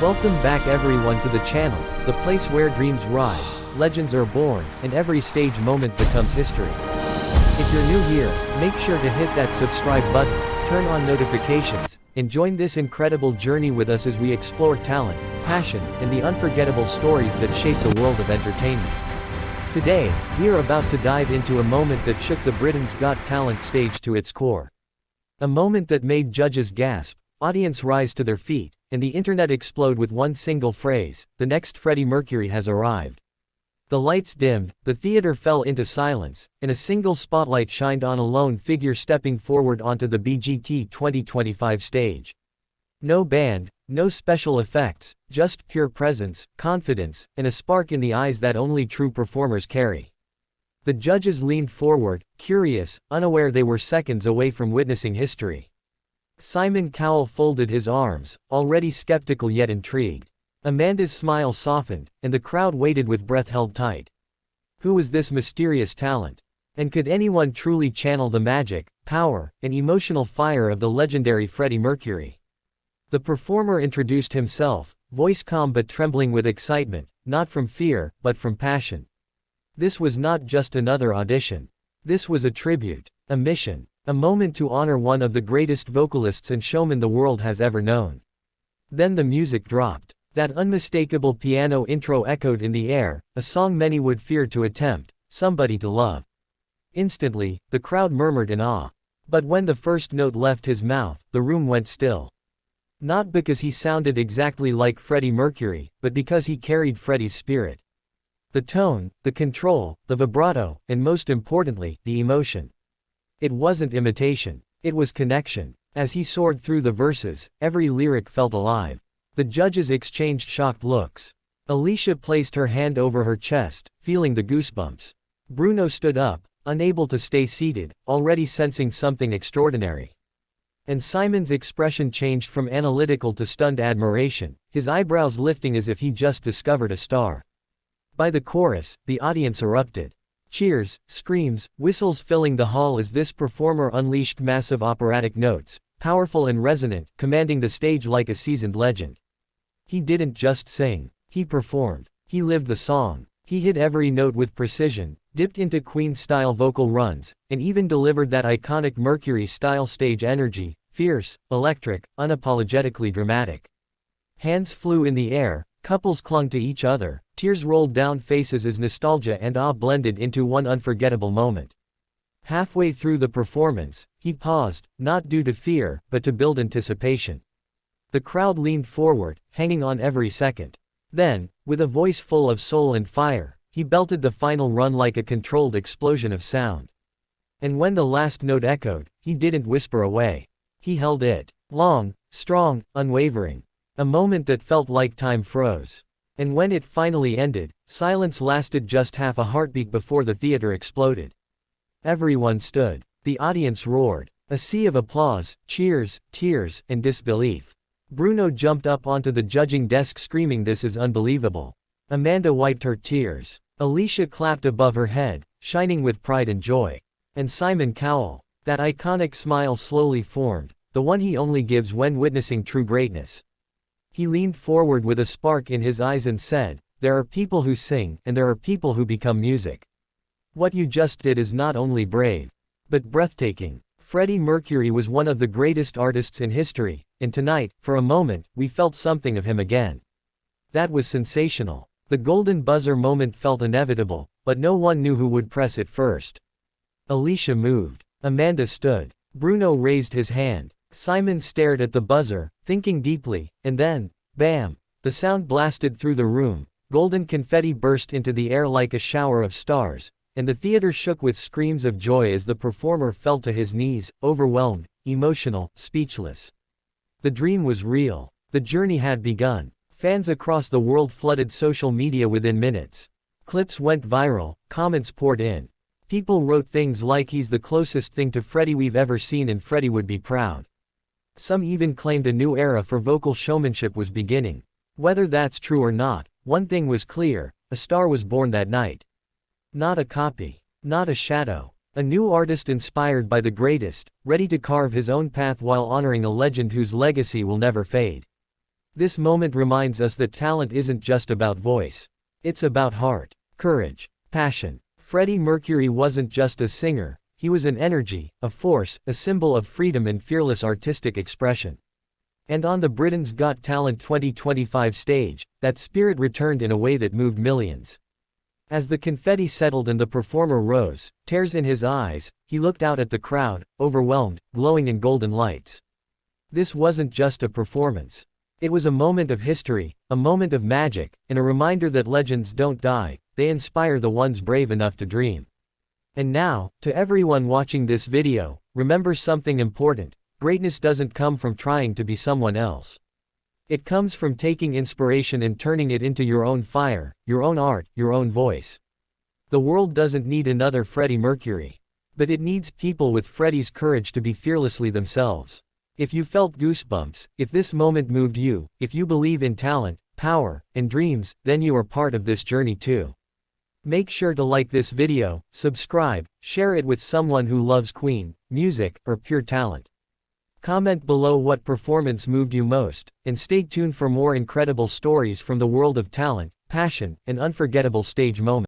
Welcome back everyone to the channel, the place where dreams rise, legends are born, and every stage moment becomes history. If you're new here, make sure to hit that subscribe button, turn on notifications, and join this incredible journey with us as we explore talent, passion, and the unforgettable stories that shape the world of entertainment. Today, we are about to dive into a moment that shook the Britain's Got Talent stage to its core. A moment that made judges gasp, audience rise to their feet, and the internet explode with one single phrase: the next Freddie Mercury has arrived. The lights dimmed, the theater fell into silence, and a single spotlight shined on a lone figure stepping forward onto the BGT 2025 stage. No band, no special effects, just pure presence, confidence, and a spark in the eyes that only true performers carry. The judges leaned forward, curious, unaware they were seconds away from witnessing history. Simon Cowell folded his arms, already skeptical yet intrigued. Amanda's smile softened, and the crowd waited with breath held tight. Who was this mysterious talent? And could anyone truly channel the magic, power, and emotional fire of the legendary Freddie Mercury? The performer introduced himself, voice calm but trembling with excitement, not from fear, but from passion. This was not just another audition. This was a tribute, a mission, a moment to honor one of the greatest vocalists and showmen the world has ever known. Then the music dropped. That unmistakable piano intro echoed in the air, a song many would fear to attempt, Somebody to Love. Instantly, the crowd murmured in awe. But when the first note left his mouth, the room went still. Not because he sounded exactly like Freddie Mercury, but because he carried Freddie's spirit. The tone, the control, the vibrato, and most importantly, the emotion. It wasn't imitation, it was connection. As he soared through the verses, every lyric felt alive. The judges exchanged shocked looks. Alicia placed her hand over her chest, feeling the goosebumps. Bruno stood up, unable to stay seated, already sensing something extraordinary. And Simon's expression changed from analytical to stunned admiration, his eyebrows lifting as if he just discovered a star. By the chorus, the audience erupted. Cheers, screams, whistles filling the hall as this performer unleashed massive operatic notes, powerful and resonant, commanding the stage like a seasoned legend. He didn't just sing, he performed. He lived the song. He hit every note with precision, dipped into Queen-style vocal runs, and even delivered that iconic Mercury-style stage energy, fierce, electric, unapologetically dramatic. Hands flew in the air, couples clung to each other, tears rolled down faces as nostalgia and awe blended into one unforgettable moment. Halfway through the performance, he paused, not due to fear, but to build anticipation. The crowd leaned forward, hanging on every second. Then, with a voice full of soul and fire, he belted the final run like a controlled explosion of sound. And when the last note echoed, he didn't whisper away. He held it. Long, strong, unwavering. A moment that felt like time froze. And when it finally ended, silence lasted just half a heartbeat before the theater exploded. Everyone stood. The audience roared. A sea of applause, cheers, tears, and disbelief. Bruno jumped up onto the judging desk screaming, "This is unbelievable." Amanda wiped her tears. Alicia clapped above her head, shining with pride and joy. And Simon Cowell, that iconic smile slowly formed, the one he only gives when witnessing true greatness. He leaned forward with a spark in his eyes and said, "There are people who sing, and there are people who become music. What you just did is not only brave, but breathtaking." Freddie Mercury was one of the greatest artists in history, and tonight, for a moment, we felt something of him again. That was sensational. The golden buzzer moment felt inevitable, but no one knew who would press it first. Alicia moved. Amanda stood. Bruno raised his hand. Simon stared at the buzzer, thinking deeply, and then, bam! The sound blasted through the room. Golden confetti burst into the air like a shower of stars, and the theater shook with screams of joy as the performer fell to his knees, overwhelmed, emotional, speechless. The dream was real. The journey had begun. Fans across the world flooded social media within minutes. Clips went viral, comments poured in. People wrote things like, "He's the closest thing to Freddie we've ever seen and Freddie would be proud." Some even claimed a new era for vocal showmanship was beginning. Whether that's true or not, one thing was clear: a star was born that night. Not a copy. Not a shadow. A new artist inspired by the greatest, ready to carve his own path while honoring a legend whose legacy will never fade. This moment reminds us that talent isn't just about voice. It's about heart, courage, passion. Freddie Mercury wasn't just a singer, he was an energy, a force, a symbol of freedom and fearless artistic expression. And on the Britain's Got Talent 2025 stage, that spirit returned in a way that moved millions. As the confetti settled and the performer rose, tears in his eyes, he looked out at the crowd, overwhelmed, glowing in golden lights. This wasn't just a performance. It was a moment of history, a moment of magic, and a reminder that legends don't die, they inspire the ones brave enough to dream. And now, to everyone watching this video, remember something important: greatness doesn't come from trying to be someone else. It comes from taking inspiration and turning it into your own fire, your own art, your own voice. The world doesn't need another Freddie Mercury. But it needs people with Freddie's courage to be fearlessly themselves. If you felt goosebumps, if this moment moved you, if you believe in talent, power, and dreams, then you are part of this journey too. Make sure to like this video, subscribe, share it with someone who loves Queen, music, or pure talent. Comment below what performance moved you most, and stay tuned for more incredible stories from the world of talent, passion, and unforgettable stage moments.